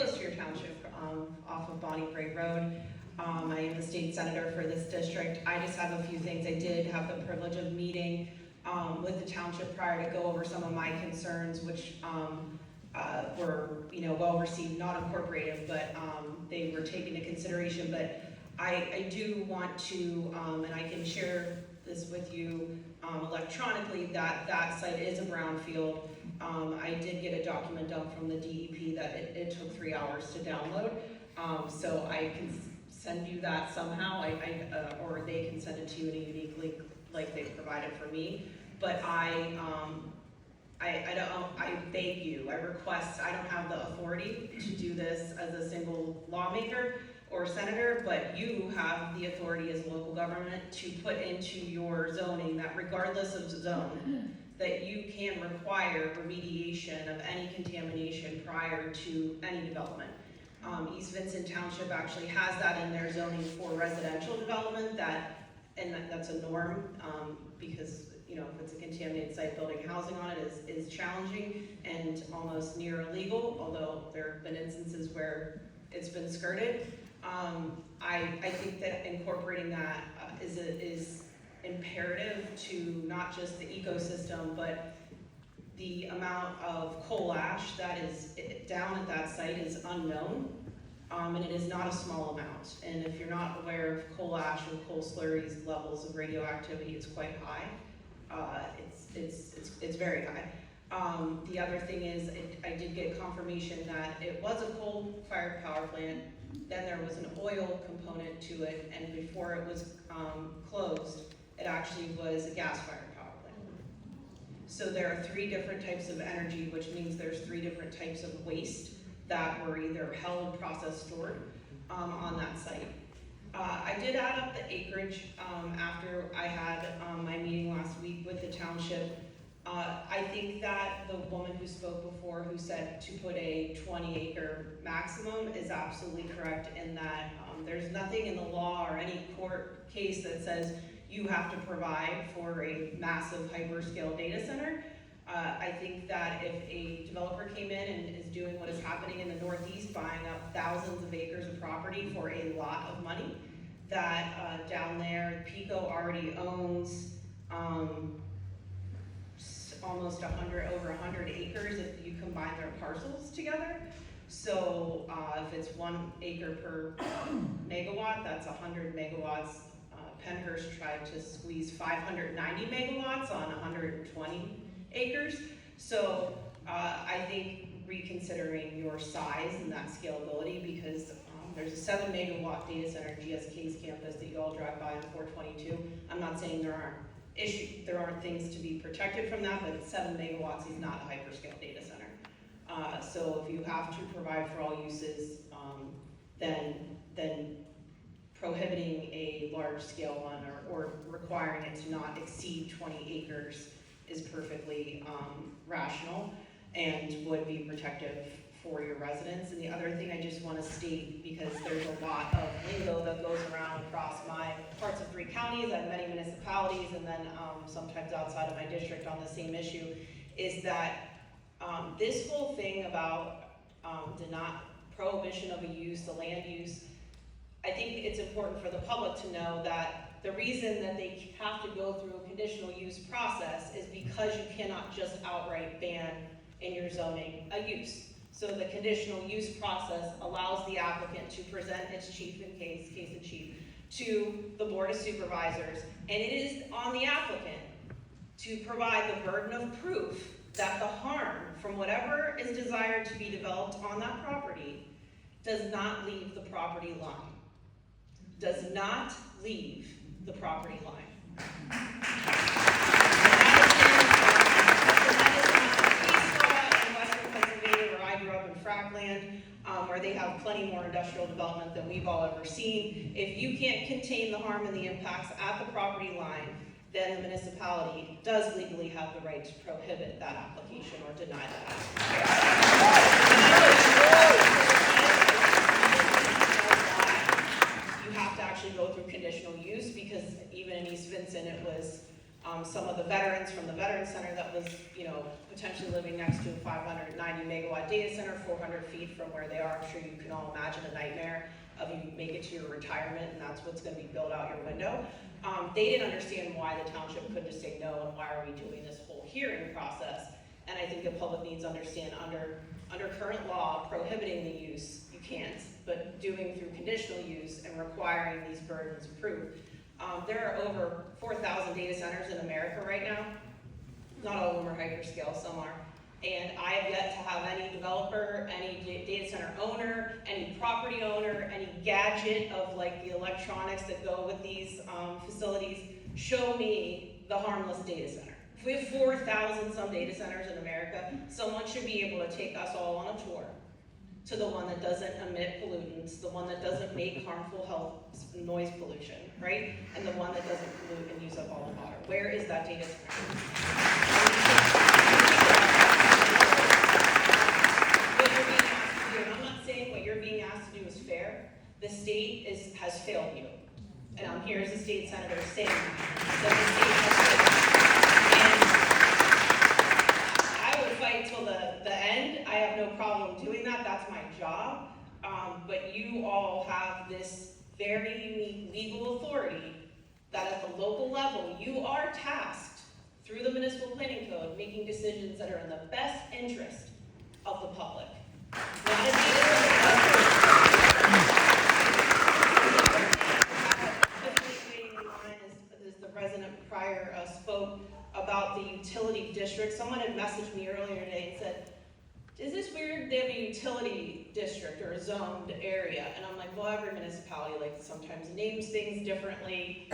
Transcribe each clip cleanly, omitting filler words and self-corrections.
close to your township, off of Bonnie Gray Road. I am the state senator for this district. I just have a few things. I did have the privilege of meeting with the township prior to go over some of my concerns, which were, well received, not incorporated, but they were taken into consideration. But I do want to, and I can share this with you electronically, that site is a brownfield. I did get a document done from the DEP that it took 3 hours to download, so I can send you that somehow, or they can send it to you in a unique link like they provided for me. But I beg you, I request, I don't have the authority to do this as a single lawmaker or senator, but you have the authority as a local government to put into your zoning that regardless of zone, that you can require remediation of any contamination prior to any development. East Vincent Township actually has that in their zoning for residential development, that's a norm, because if it's a contaminated site, building housing on it is challenging and almost near illegal, although there have been instances where it's been skirted. I think that incorporating that is imperative to not just the ecosystem, but the amount of coal ash that is down at that site is unknown, and it is not a small amount. And if you're not aware of coal ash and coal slurries levels of radioactivity, it's quite high. It's very high. The other thing is, I did get confirmation that it was a coal-fired power plant. Then there was an oil component to it, and before it was closed, it actually was a gas-fired power plant. So there are 3 different types of energy, which means there's 3 different types of waste that were either held, processed, stored on that site. I did add up the acreage after I had my meeting last week with the township. I think that the woman who spoke before, who said to put a 20-acre maximum, is absolutely correct in that there's nothing in the law or any court case that says you have to provide for a massive hyperscale data center. I think that if a developer came in and is doing what is happening in the Northeast, buying up thousands of acres of property for a lot of money, that down there, Pico already owns almost over 100 acres if you combine their parcels together. So if it's 1 acre per megawatt, that's 100 megawatts. Pennhurst tried to squeeze 590 megawatts on 120 acres. So I think reconsidering your size and that scalability, because there's a 7 megawatt data center, GSK's campus, that you all drive by on 422. I'm not saying there aren't things to be protected from that, but 7 megawatts is not a hyperscale data center. So if you have to provide for all uses, then prohibiting a large scale one or requiring it to not exceed 20 acres is perfectly rational and would be protective for your residents. And the other thing I just want to state, because there's a lot of lingo that goes around across my parts of 3 counties and many municipalities, and then sometimes outside of my district on the same issue, is that this whole thing about prohibition of a use, the land use, I think it's important for the public to know that the reason that they have to go through a conditional use process is because you cannot just outright ban in your zoning a use. So the conditional use process allows the applicant to present its case in chief to the Board of Supervisors, and it is on the applicant to provide the burden of proof that the harm from whatever is desired to be developed on that property does not leave the property line. Does not leave the property line. Where they have plenty more industrial development than we've all ever seen. If you can't contain the harm and the impacts at the property line, then the municipality does legally have the right to prohibit that application or deny that application. You have to actually go through conditional use, because even in East Vincent, it was some of the veterans from the Veterans Center that was, potentially living next to a 590 megawatt data center center 400 feet from where they are. I'm sure you can all imagine a nightmare of you make it to your retirement and that's what's going to be built out your window. They didn't understand why the township couldn't just say no and why are we doing this whole hearing process. And I think the public needs to understand under current law prohibiting the use, you can't, but doing through conditional use and requiring these burdens approved. There are over 4,000 data centers in America right now. Not all of them are hyperscale, some are. And I have yet to have any developer, any data center owner, any property owner, any gadget of like the electronics that go with these facilities show me the harmless data center. If we have 4,000 some data centers in America, someone should be able to take us all on a tour to the one that doesn't emit pollutants, the one that doesn't make harmful health noise pollution, right? And the one that doesn't pollute and use up all the water. Where is that data center? What you're being asked to do, and I'm not saying what you're being asked to do is fair. The state has failed you. And I'm here as a state senator saying that the state has failed. And I will fight till the end. I have no problem doing that. That's my job. But you all have this very unique legal authority that at the local level, you are tasked through the municipal planning code making decisions that are in the best interest of the public. Not in as the resident prior spoke about the utility district. Someone had messaged me earlier today and said, is this weird they have a utility district or a zoned area? And I'm like, well, every municipality like sometimes names things differently.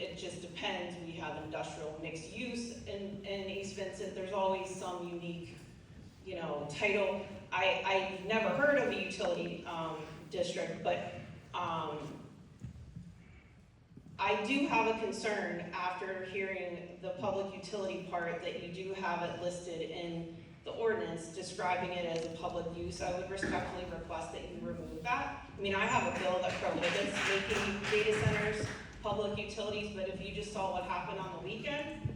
It just depends. We have industrial mixed use in East Vincent. There's always some unique, title. I've never heard of a utility district, but I do have a concern after hearing the public utility part that you do have it listed in the ordinance describing it as a public use. I would respectfully request that you remove that. I mean, I have a bill that prohibits making data centers public utilities, but if you just saw what happened on the weekend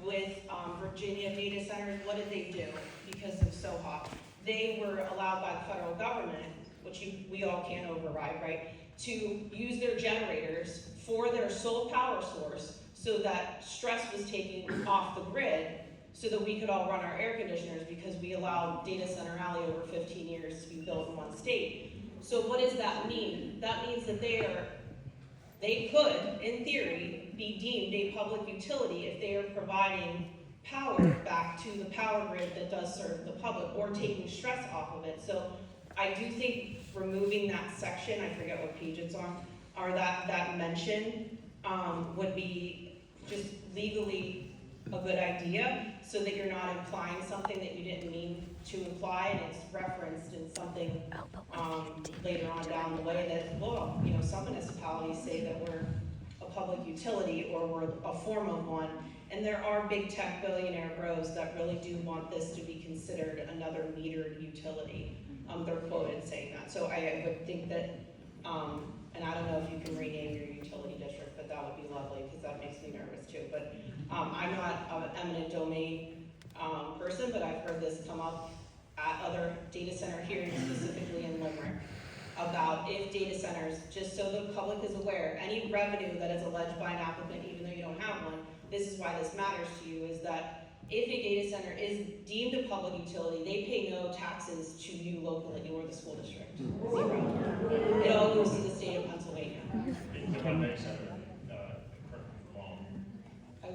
with Virginia data centers, what did they do? Because it was so hot. They were allowed by the federal government, which we all can't override, right, to use their generators for their sole power source so that stress was taken off the grid so that we could all run our air conditioners because we allowed Data Center Alley over 15 years to be built in one state. So what does that mean? That means that they could, in theory, be deemed a public utility if they are providing power back to the power grid that does serve the public or taking stress off of it. So I do think removing that section, I forget what page it's on, or that mention would be just legally a good idea so that you're not implying something that you didn't mean to imply and it's referenced in something later on down the way that, well, some municipalities say that we're a public utility or we're a form of one, and there are big tech billionaire bros that really do want this to be considered another metered utility. They're quoted saying that. So I would think that, and I don't know if you can rename your utility district, but that would be lovely because that makes me nervous too. But I'm not an eminent domain person, but I've heard this come up at other data center hearings, specifically in Limerick, about if data centers, just so the public is aware, any revenue that is alleged by an applicant, even though you don't have one, this is why this matters to you, is that if a data center is deemed a public utility, they pay no taxes to you locally or the school district. Zero. It all goes to the state of Pennsylvania. If I may, Senator, correct me if I'm wrong.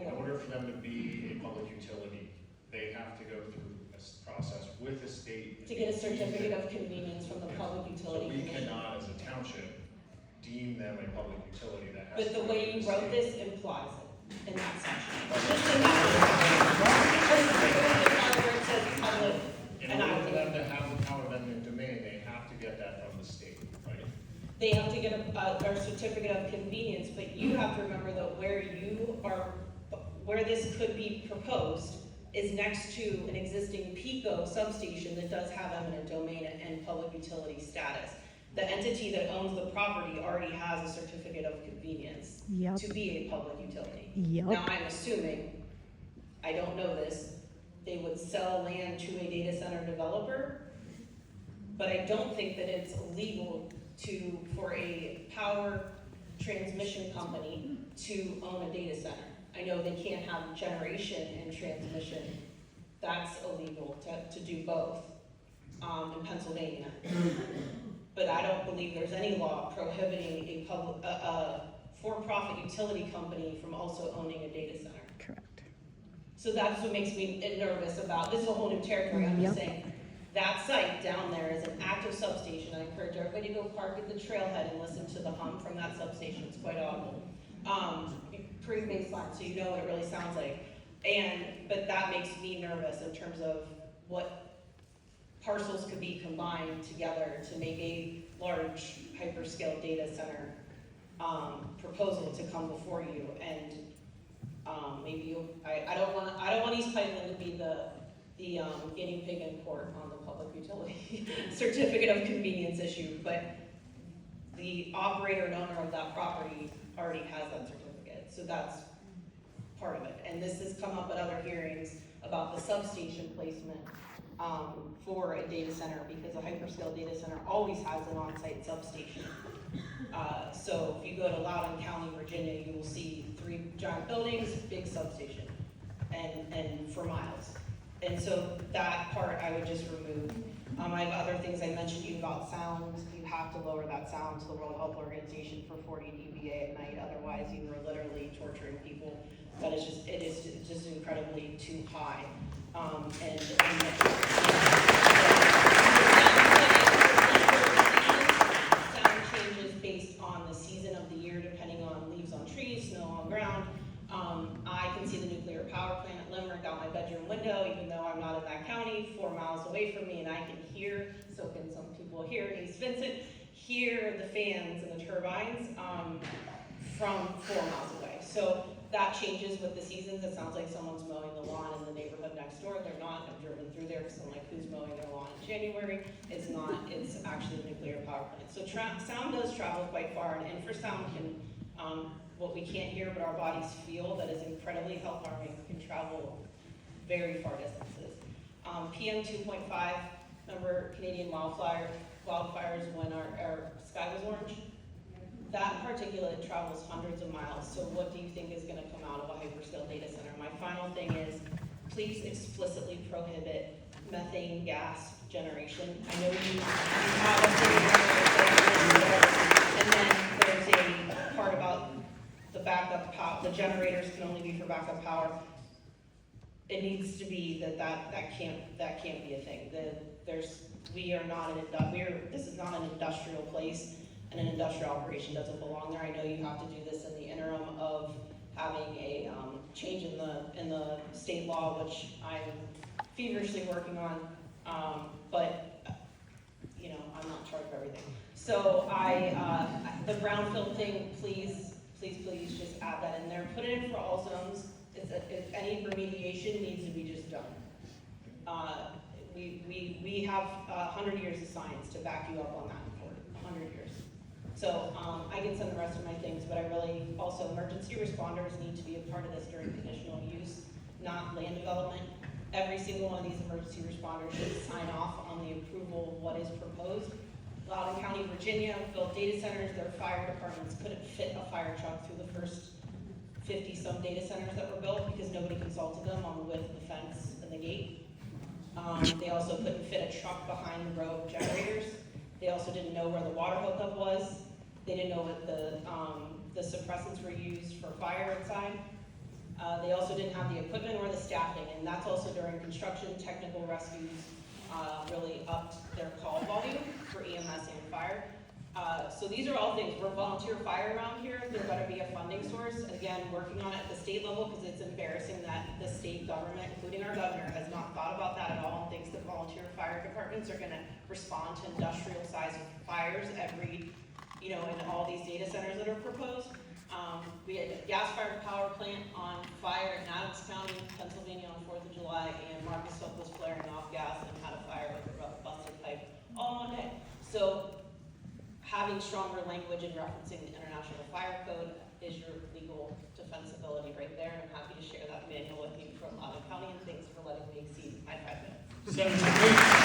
In order for them to be a public utility, they have to go through a process with the state to get a certificate of convenience from the public utility. So we cannot, as a township, deem them a public utility that has. But the way you wrote this implies it in that section. In order for them to have the power of eminent domain, they have to get that from the state, right? They have to get a certificate of convenience, but you have to remember that where this could be proposed is next to an existing PICO substation that does have eminent domain and public utility status. The entity that owns the property already has a certificate of convenience to be a public utility. Now I'm assuming, I don't know this, they would sell land to a data center developer But I don't think that it's illegal for a power transmission company to own a data center. I know they can't have generation and transmission. That's illegal to do both in Pennsylvania. But I don't believe there's any law prohibiting a for-profit utility company from also owning a data center. Correct. So that's what makes me nervous about, this is a whole new territory, I'm just saying. That site down there is an active substation. I encourage everybody to go park at the trailhead and listen to the hum from that substation. It's quite audible. Pretty baseline, so you know what it really sounds like. But that makes me nervous in terms of what parcels could be combined together to make a large hyperscale data center proposal to come before you. And maybe I don't want East Pikeland to be the guinea pig in court on the public utility certificate of convenience issue, but the operator and owner of that property already has that certificate, so that's part of it. And this has come up at other hearings about the substation placement for a data center, because a hyperscale data center always has an on-site substation. So if you go to Loudoun County, Virginia, you will see 3 giant buildings, big substation, and for miles. And so that part I would just remove. I have other things I mentioned to you about sound. You have to lower that sound to the World Health Organization for 40 dBA at night, otherwise you are literally torturing people. That is just, it is just incredibly too high. Sound changes based on the season of the year, depending on leaves on trees, snow on ground. I can see the nuclear power plant at Limerick out my bedroom window, even though I'm not in that county, 4 miles away from me, and I can hear, so can some people here in East Vincent, hear the fans and the turbines from 4 miles away. So that changes with the seasons. It sounds like someone's mowing the lawn in the neighborhood next door. They're not. I've driven through there because I'm like, who's mowing their lawn in January? It's not. It's actually the nuclear power plant. So sound does travel quite far, and infrasound can, what we can't hear but our bodies feel, that is incredibly health harming, can travel very far distances. PM 2.5, remember Canadian wildfires when our sky was orange? That particulate travels hundreds of miles, so what do you think is gonna come out of a hyperscale data center? My final thing is, please explicitly prohibit methane gas generation. I know you have a and then there's a part about the backup power, the generators can only be for backup power. It needs to be that can't be a thing. We are not this is not an industrial place, and an industrial operation doesn't belong there. I know you have to do this in the interim of having a change in the state law, which I'm feverishly working on, but you know, I'm not in charge of everything. So the brownfield thing, please just add that in there. Put it in for all zones. If any remediation needs to be just done. We have 100 years of science to back you up on that report, 100 years. So I can send the rest of my things, but I really, also emergency responders need to be a part of this during conditional use, not land development. Every single one of these emergency responders should sign off on the approval of what is proposed. Loudoun County, Virginia built data centers. Their fire departments couldn't fit a fire truck through the first 50-some data centers that were built because nobody consulted them on the width of the fence and the gate. They also couldn't fit a truck behind the row of generators. They also didn't know where the water hookup was. They didn't know what the suppressants were used for fire inside. They also didn't have the equipment or the staffing, and that's also during construction. Technical rescues really upped their call volume for EMS and fire. So these are all things. We're volunteer fire around here. There better be a funding source. Again, working on it at the state level, because it's embarrassing that the state government, including our governor, has not thought about that at all and thinks that volunteer fire departments are going to respond to industrial size fires every, in all these data centers that are proposed. We had a gas-fired power plant on fire in Adams County, Pennsylvania on 4th of July, and Marcus Hook was flaring off gas and had a fire with a busted pipe all one day. So having stronger language and referencing the International Fire Code is your legal defensibility right there, and I'm happy to share that manual with you from Loudoun County, and thanks for letting me exceed my 5 minutes.